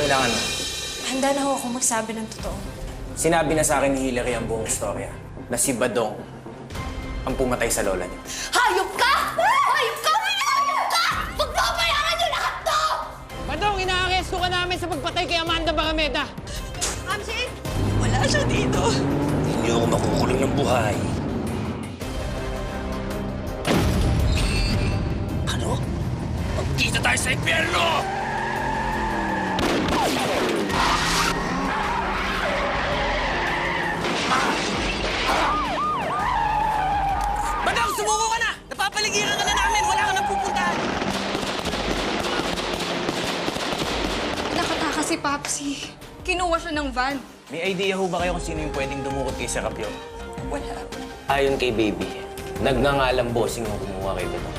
kailangan mo? Handa na ho ako magsabi ng totoo. Sinabi na sa akin ni Hillary ang buong istorya na si Badong ang pumatay sa lola niyo. Hayop ka! Hayop ka! Hayop ka! Pagbabayaran niyo lahat to! Badong, inaaresto ka namin sa pagpatay kay Amanda Barameda. Amsi, wala siya dito. Hindi ako makukulong ng buhay. Ano? Magkita tayo sa impyerno! Badong, sumuko ka na! Napapaligiran ka na namin! Wala ka nang pupuntahan! Nakataka si Papsi. Kinuha siya ng van. May idea ho ba kayo kung sino yung pwedeng dumukot kay Serapio? Wala. Ayon kay Baby, nagngangalang bossing ang gumawa kay Badong.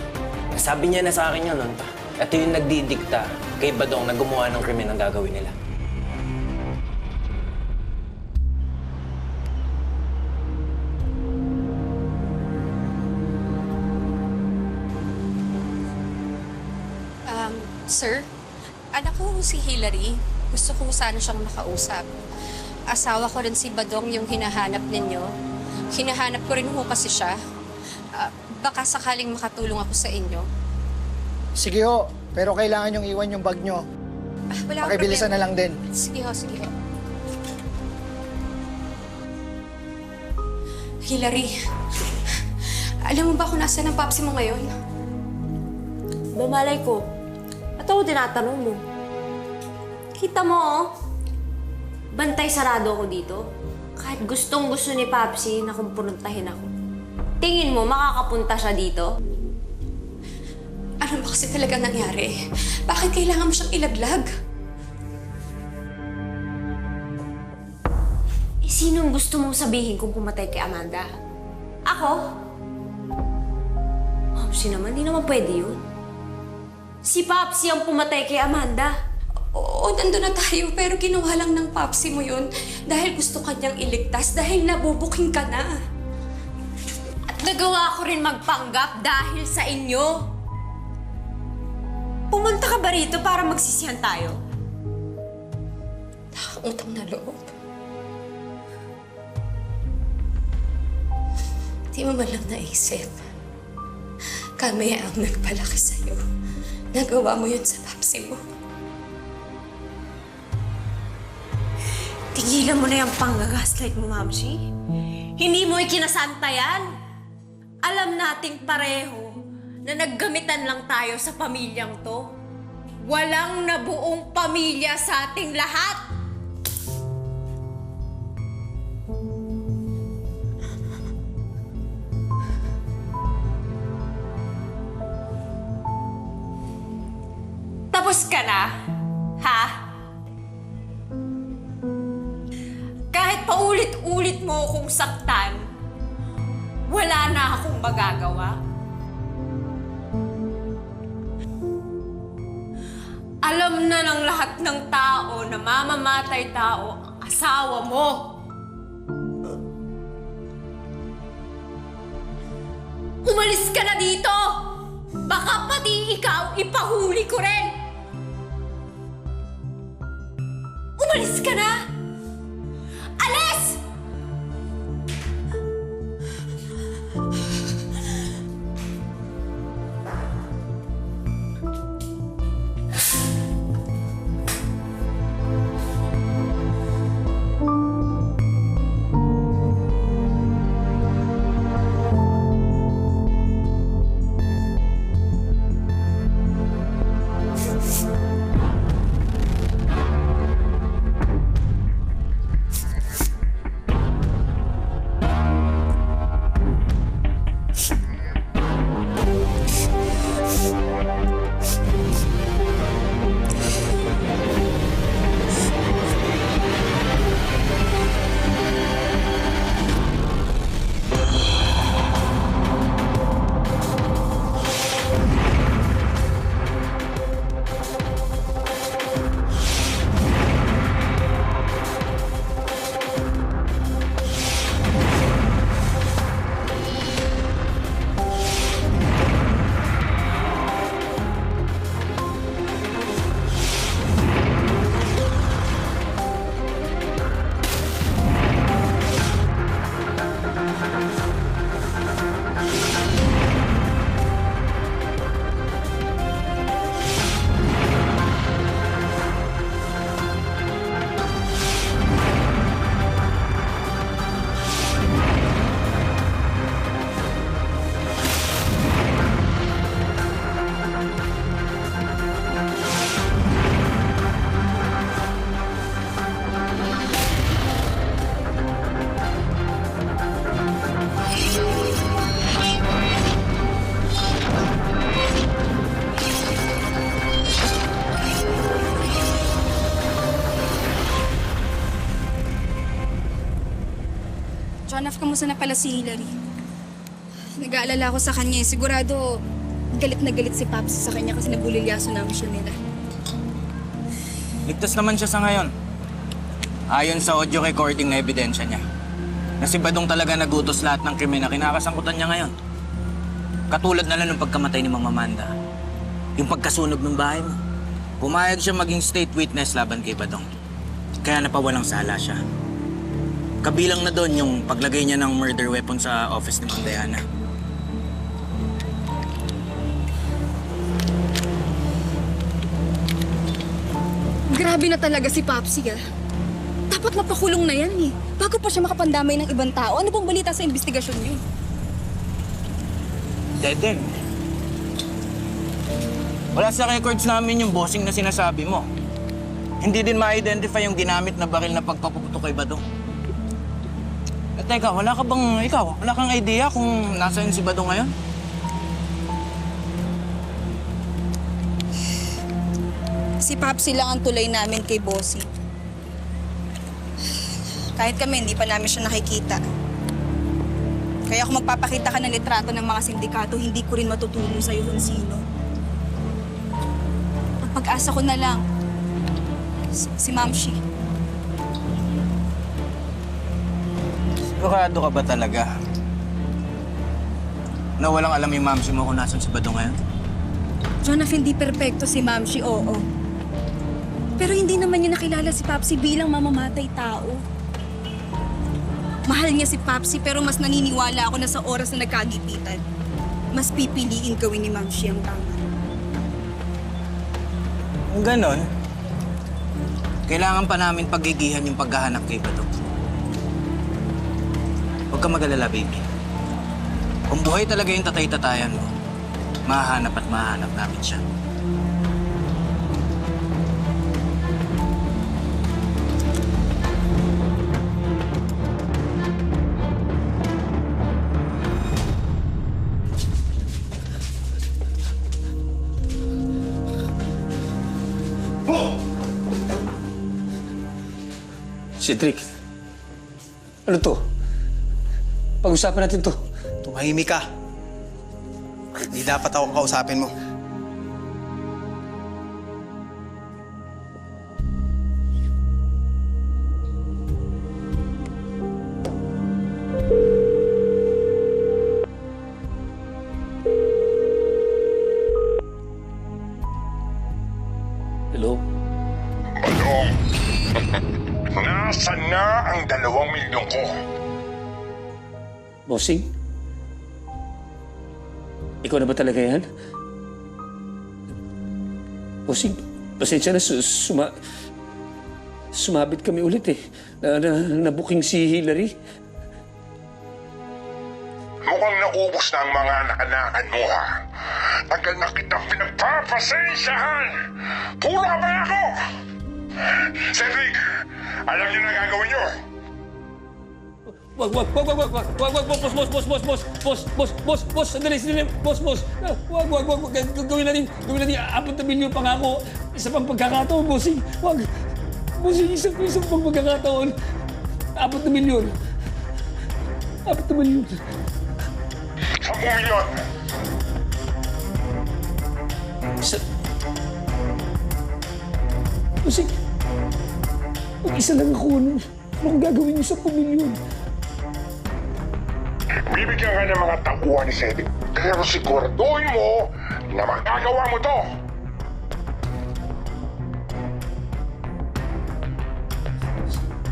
Nasabi niya na sa akin yun noon pa. Ito yung nagdidikta kay Badong na gumawa ng krimen ang gagawin nila. Sir, anak ko si Hillary. Gusto ko sana siyang makausap. Asawa ko rin si Badong yung hinahanap ninyo. Hinahanap ko rin ho kasi siya. Baka sakaling makatulong ako sa inyo. Sige ho, pero kailangan yung iwan yung bag nyo. Wala akong Pakibilisan na problema. lang din. Sige ho, sige ho. Hillary, alam mo ba kung nasaan ang papsi mo ngayon? Bamalay ko. Ba't ako tinatanong mo? Kita mo, oh. Bantay sarado ako dito. Kahit gustong-gusto ni Papsi na kumpuntahin ako. Tingin mo, makakapunta siya dito? Ano ba kasi talaga nangyari? Bakit kailangan mo siyang ilaglag? Eh, sinong gusto mong sabihin kung pumatay kay Amanda? Ako? Papsi naman, di naman pwede yun. Si Papsi ang pumatay kay Amanda. Oo, nandun na tayo, pero ginawa lang ng papsi mo yun dahil gusto kanyang iligtas, dahil nabubuking ka na. At nagawa ko rin magpanggap dahil sa inyo. Pumunta ka ba rito para magsisihan tayo? Utang na loob. Di mo man lang naisip. Kami ang nagpalaki sa'yo. Nagawa mo yun sa papsi mo. Tigilan mo na yung panggagaslight mo, Mamsi. Hindi mo ikinasanta yan. Alam nating pareho na naggamitan lang tayo sa pamilyang to. Walang nabuong pamilya sa ating lahat. Tapos ka na, ha? Kahit paulit-ulit mo akong saktan, wala na akong magagawa. Alam na ng lahat ng tao na mamamatay tao ang asawa mo. Umalis ka na dito! Baka pati ikaw ipahuli ko rin! Umalis ka na! Alis! Jonaf, kamusta na pala si Hilary? Nag-aalala ako sa kanya. Sigurado, galit na galit si Paps sa kanya kasi nabulilyaso namin siya nila. Ligtas naman siya sa ngayon. Ayon sa audio recording na ebidensya niya, na si Badong talaga nagutos lahat ng krimen na kinakasangkutan niya ngayon. Katulad na lang ng pagkamatay ni Mama Amanda. Yung pagkasunog ng bahay mo. Pumayag siya maging state witness laban kay Badong. Kaya napawalang sala siya. Kabilang na doon yung paglagay niya ng murder weapon sa office ni Ma'am Diana. Grabe na talaga si Papsi, ah. Dapat mapakulong na yan, eh. Bago pa siya makapandamay ng ibang tao. Ano bang balita sa investigasyon niyo? Dead end. Wala sa records namin yung bossing na sinasabi mo. Hindi din ma-identify yung ginamit na baril na pagpapuputo kay Badong. At teka, wala kang idea kung nasaan si Badong ngayon? Si Papsi lang ang tulay namin kay Bossy. Kahit kami, hindi pa namin siya nakikita. Kaya kung magpapakita ka ng litrato ng mga sindikato, hindi ko rin matutulong sa'yo kung sino. Ang pag-asa ko na lang, si Mamshi. Sigurado ka ba talaga na walang alam yung mamsi mo kung nasan si Badong ngayon? Jonaf, hindi perpekto si Mamshi, oo. Pero hindi naman niya nakilala si Papsi bilang mamamatay tao. Mahal niya si Papsi pero mas naniniwala ako na sa oras na nagkagipitan, mas pipiliin gawin ni Mamshi ang tama. Kung ganon, kailangan pa namin pagigihan yung paghahanap kay Badong. Huwag ka mag-alala, baby. Kung buhay talaga yung tatay-tatayan mo, mahahanap at mahahanap namin siya. Cedric, ano to? Pag-usapan natin to. Tumahimik ka. Hindi dapat akong kausapin mo. Hello? Badong, nasaan na ang 2 milyon ko? Bossing? Ikaw na ba talaga yan? Bossing, pasensya na sumabit kami ulit eh. Nabuking si Hilary. Mukhang naubos na ang mga anak-anakan mo, ha? Tagal na kitang pinagpapasensyahan! Puro ka ba ako? Cedric, alam niyo na gagawin niyo? Wag, boss, sandali, boss, wag, gawin natin 4 milyon pangako, isa pang pagkakataon, bossing, wag, bossing, isang pang pagkakataon, 4 milyon, 10 milyon. 10 milyon! Bossing, isa lang ako, ano kung gagawin niyo 10 milyon? Bibigyan ka ng mga tangkuhan ni Cedric, pero siguraduhin mo na magagawa mo to!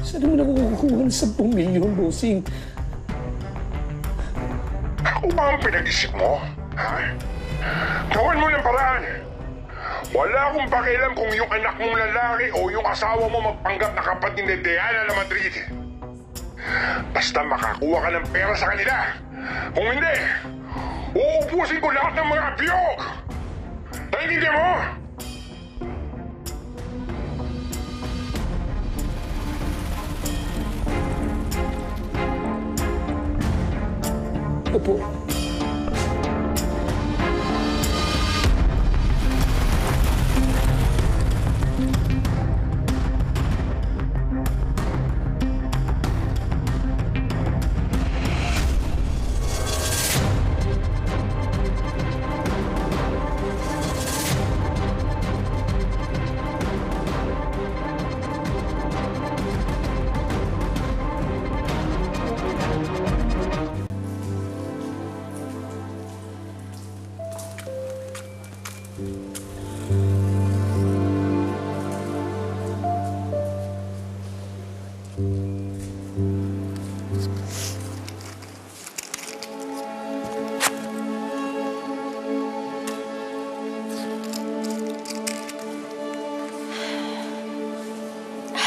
Saan mo nakukuha ng 10 milyon, bossing? Ako ba ang pinag-isip mo? Ha? Gawin mo ng paraan! Wala akong pakialam kung yung anak mong lalaki o yung asawa mo magpanggap na kapatid ni Diana na Madrid. Basta makakuha ka ng pera sa kanila. Kung hindi, uubusin ko lahat ng mga piyok! Naintindihan mo? Opo.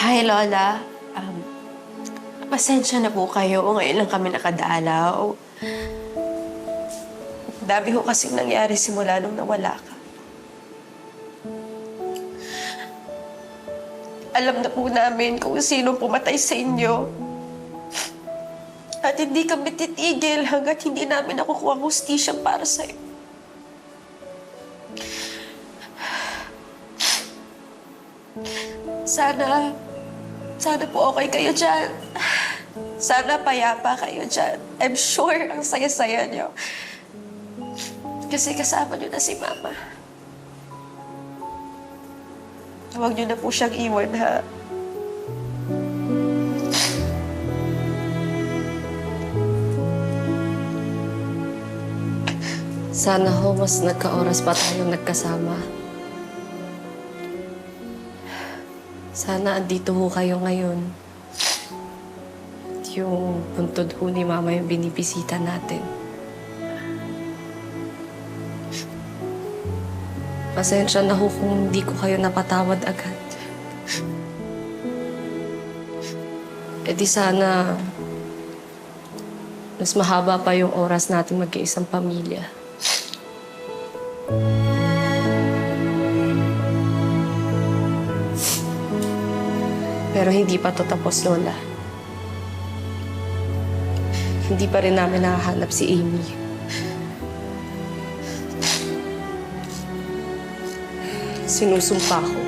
Hi, Lola. Pasensya na po kayo. Ngayon lang kami nakadalaw. Dami ho kasing nangyari simula nung nawala ka. Alam na po namin kung sino pumatay sa inyo. At hindi kami titigil hanggat hindi namin nakukuha ang hustisya para sa'yo. Sana po okay kayo dyan. Sana payapa kayo dyan. I'm sure ang saya-saya niyo. Kasi kasama niyo na si Mama. Huwag niyo na po siyang iwan, ha? Sana ho, mas nagka-oras pa tayong nagkasama. Sana andito ho kayo ngayon. At yung puntod ho ni Mama yung binibisita natin. Pasensya na ho kung hindi ko kayo napatawad agad. E di sana mas mahaba pa yung oras natin magkaisang pamilya. Pero hindi pa to tapos, Lola. Hindi pa rin namin nakahanap si Amy. Sinusumpa ko.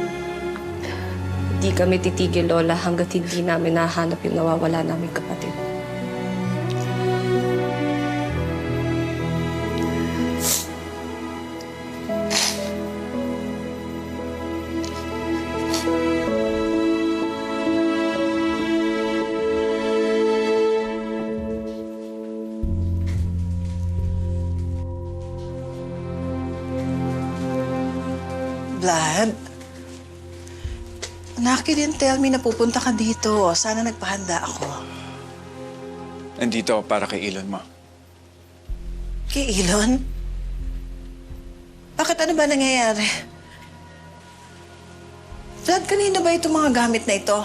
Hindi kami titigil, Lola, hanggat hindi namin nahanap yung nawawala naming kapatid. Vlad? Anak, you didn't tell me na pupunta ka dito. Sana nagpahanda ako. Nandito ako para kay Elon mo. Kay Elon? Bakit ano ba nangyayari? Vlad, kanina ba itong mga gamit na ito?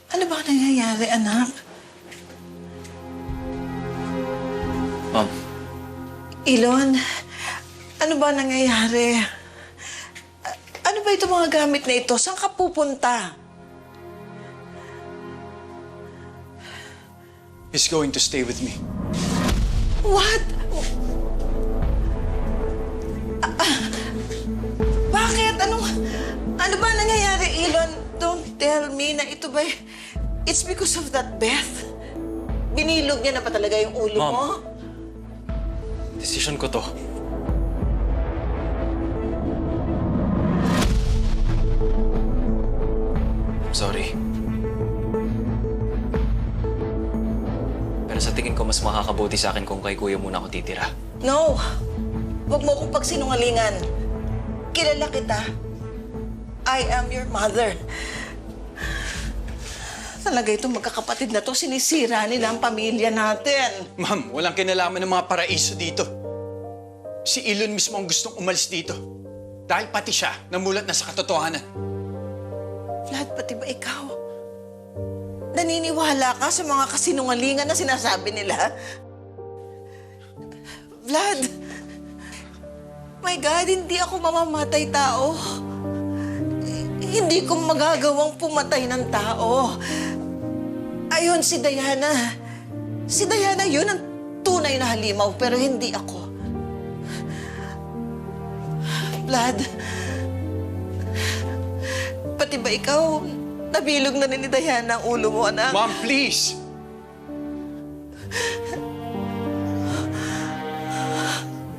Ano ba nangyayari, anak? Ma'am. Elon, ano ba nangyayari? Ano ba itong mga gamit na ito? Saan ka pupunta? He's going to stay with me. What? Bakit? Ano ba nangyayari, Elon? Don't tell me na ito ba... It's because of that Beth? Binilog niya na pa talaga yung ulo mo? Desisyon ko to. Sorry. Pero sa tingin ko, mas makakabuti sa akin kung kay kuya muna ako titira. No! Huwag mo akong pagsinungalingan. Kilala kita. I am your mother. Talaga itong magkakapatid na to, sinisira nila ang pamilya natin. Ma'am, walang kinalaman ng mga paraiso dito. Si Elon mismo ang gustong umalis dito. Dahil pati siya namulat na sa katotohanan. Vlad, pati ba ikaw? Naniniwala ka sa mga kasinungalingan na sinasabi nila? Vlad, my God, hindi ako mamamatay tao. Hindi ko magagawang pumatay ng tao. Ayun, si Diana. Si Diana yun ang tunay na halimaw, pero hindi ako. Vlad, pati ba ikaw, nabilog na ni Diana ang ulo mo, anak? Mom, please!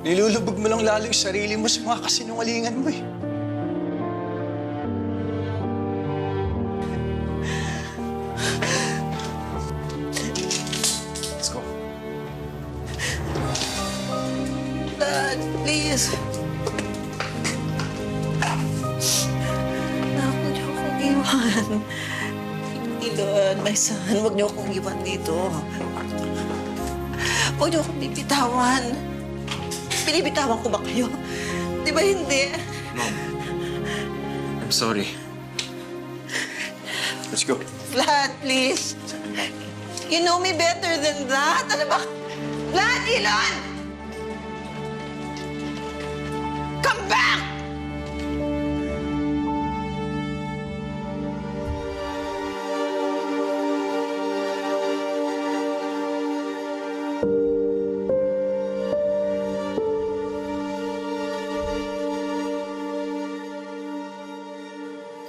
Nilulubog mo lang lalo yung sarili mo sa mga kasinungalingan mo eh. Let's go. Dad, please. Anak, huwag niyo akong iwan. Elon, my son, huwag niyo akong iwan dito. Huwag niyo akong bibitawan. Binibitawan ko ba kayo? Di ba hindi? Mom, I'm sorry. Let's go. Vlad, please. You know me better than that. Ano ba? Vlad, Elon! Come back!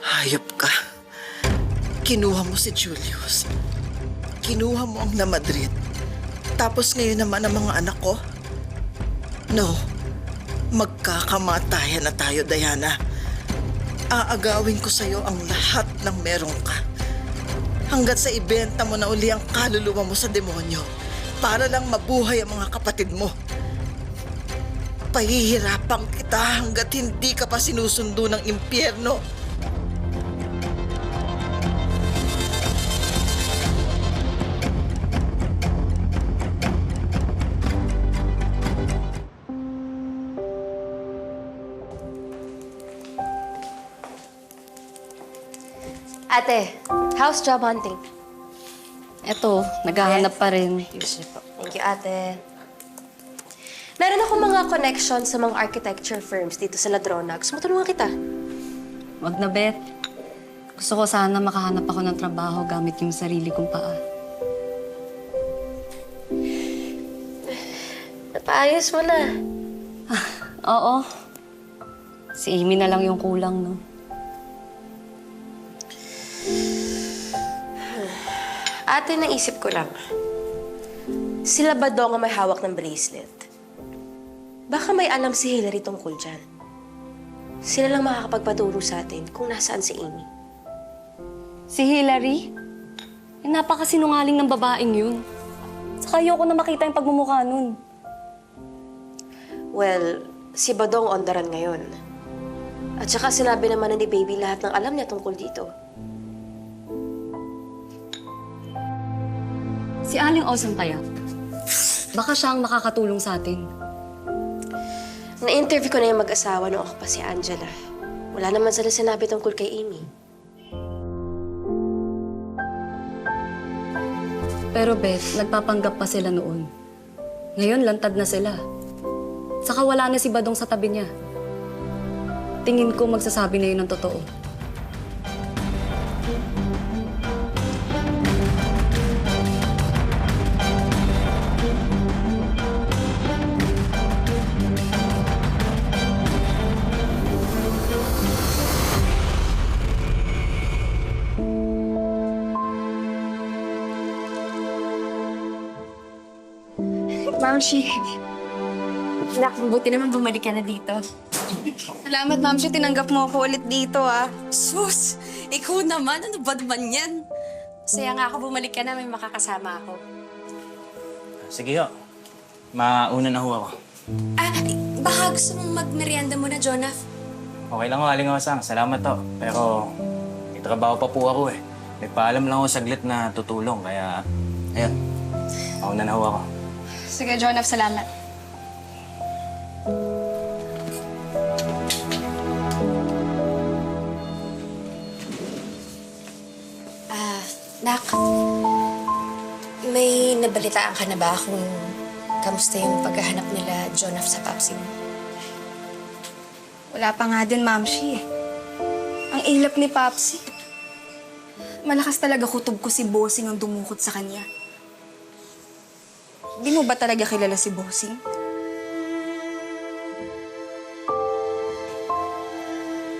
Hayop ka. Kinuha mo si Julius. Kinuha mo ang na Madrid. Tapos ngayon naman ang mga anak ko. No. Magkakamatayan na tayo, Diana. Aagawin ko sa'yo ang lahat ng meron ka. Hanggat sa ibenta mo na uli ang kaluluwa mo sa demonyo para lang mabuhay ang mga kapatid mo. Pahihirapan kita hanggat hindi ka pa sinusundo ng impyerno. Ate, how's job hunting? Eto, naghahanap pa rin. Thank you, ate. Meron akong mga connections sa mga architecture firms dito sa Ladrona. Gusto mo tulungan kita? Wag na, Beth. Gusto ko sana makahanap ako ng trabaho gamit yung sarili kong paa. Napaayos mo na. Oo. Si Amy na lang yung kulang, no? Ate, naisip ko lang. Sila ba daw ang may hawak ng bracelet? Baka may alam si Hillary tungkol dyan. Sila lang makakapagpaturo sa atin kung nasaan si Amy. Si Hillary? Napakasinungaling ng babaeng yun. Saka ayoko na makita yung pagmumukha nun. Well, si Badong on the run ngayon. At saka sinabi naman ni Baby lahat ng alam niya tungkol dito. Si Aling Osang Taya. Baka siya ang makakatulong sa atin. Na-interview ko na yung mag-asawa noong ako pa si Angela. Wala naman sila sinabi tungkol kay Amy. Pero Beth, nagpapanggap pa sila noon. Ngayon, lantad na sila. Saka wala na si Badong sa tabi niya. Tingin ko magsasabi na yun ng totoo. Mamshi. Nak, buti naman bumalik ka na dito. Salamat, Mamshi. Tinanggap mo ako ulit dito, ah. Sus! Ikaw naman, ano ba naman yan? Saya nga ako bumalik ka na, may makakasama ako. Sige ho. Mauna na ho ako. Baka gusto mong magmerienda muna, Jonah? Okay lang ho, Aling Osang. Salamat ho. Pero may trabaho pa po ako eh. Nagpaalam lang ako saglit na tutulong, kaya ayun. Mauna na ho ako. Sige, Jonah, salamat. Nak, may nabalitaan ka na ba kung kamusta yung paghahanap nila Jonah sa Papsi mo? Wala pa nga din, Mamshi. Ang ilap ni Papsi. Malakas talaga kutob ko si Bossing ang dumukot sa kanya. Di mo ba talaga kilala si Bossing?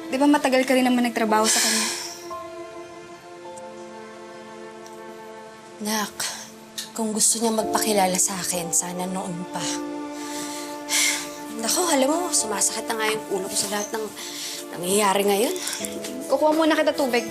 Di ba matagal ka rin naman nagtrabaho sa kanya? Nak, kung gusto niya magpakilala sa akin, sana noon pa. Naku, alam mo, sumasakit na nga yung ulo ko sa lahat ng nangyayari ngayon. Kukuha muna kita tubig.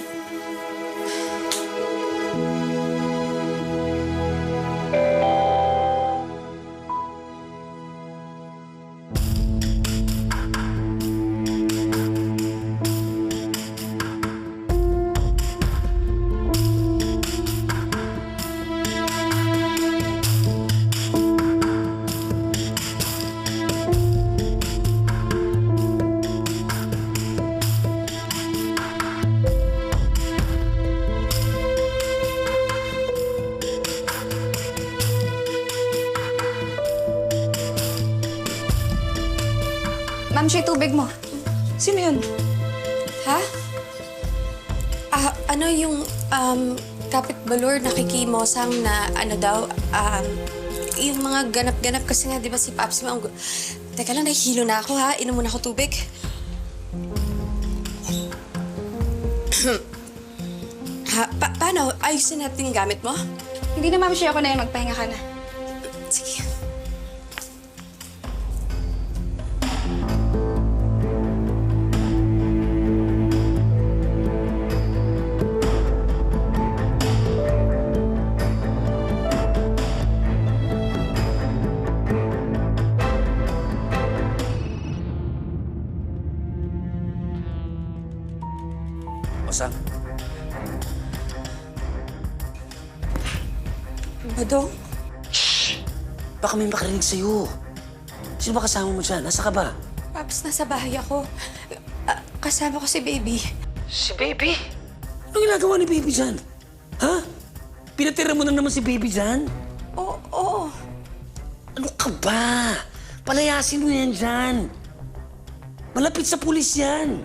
Mamshi, tubig mo. Sino yun? Ha? Ano yung kapitbalor nakikimosang na ano daw, yung mga ganap-ganap kasi nga, di ba si Paps mo, teka lang, nahihilo na ako ha, inom muna ako tubig. Paano? Ayusin natin yung gamit mo? Hindi na, Mamshi, ako na yun. Magpahinga ka na. Sige. Osang, Badong? baka may makarinig sa'yo. Sino ba kasama mo dyan? Nasa ka ba? Paps, nasa bahay ako. Kasama ko si Baby. Si Baby? Anong ginagawa ni Baby dyan? Ha? Pinatira mo na naman si Baby dyan? Oo. Ano ka ba? Palayasin mo yan dyan. Malapit sa pulis yan.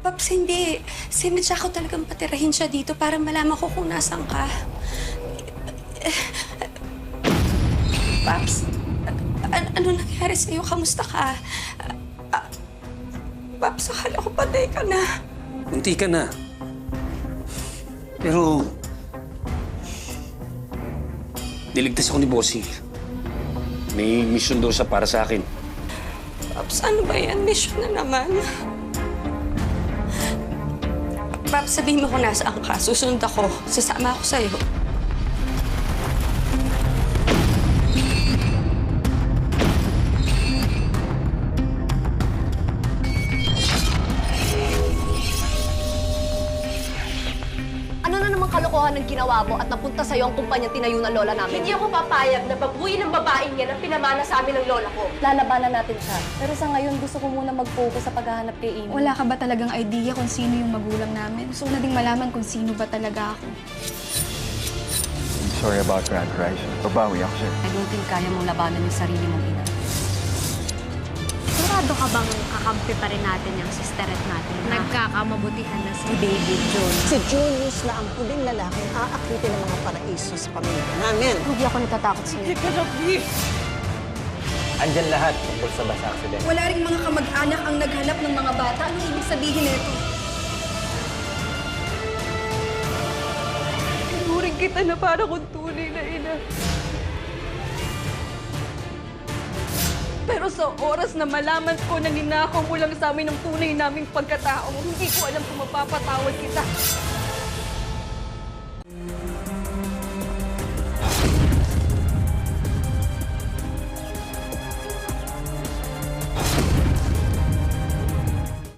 Paps, hindi. Sinadya ko talagang patirahin siya dito para malaman ko kung nasan ka. Paps, ano nangyari sa'yo? Kamusta ka? Paps, akala ko patay ka na. Munti ka na. Pero... niligtas ako ni Bossing. May mission daw siya para sa akin. Paps, ano ba yan? Mission na naman. Paps, sabihin mo kung nasaan ka. Susunod ako. Sasama ako sa'yo. Ano na namang kalokohan ng ginawa mo at napunta sa'yo ang kumpanya tinayo ng lola namin? Hindi ako papayag na babuyin ng babaeng yan ang pinamana sa amin ng lola ko. Lalabanan natin siya. Pero sa ngayon, gusto ko muna mag-focus sa paghahanap kay Amy. Wala ka ba talagang idea kung sino yung magulang namin? Gusto ko na ding malaman kung sino ba talaga ako. Sorry about that, Rice. Babawi ako, sir. I don't think kaya mong labanan yung sarili mong ina. Sigurado ka bang kakampi pa rin natin yung sisterette natin? Nagkakamabutihan na si Baby June. Si Julius na ang huling lalaking aakitin ng mga paraiso sa pamilya namin. Hindi ako natatakot sa'yo. Andyan lahat tungkol sa bus accident. Wala ring mga kamag-anak ang naghanap ng mga bata. Anong ibig sabihin nito? Tinuring kita na para kung tunay na ina. Pero sa oras na malaman ko na ninakaw mo lang sa amin ang tunay naming pagkatao, hindi ko alam kung mapapatawad kita.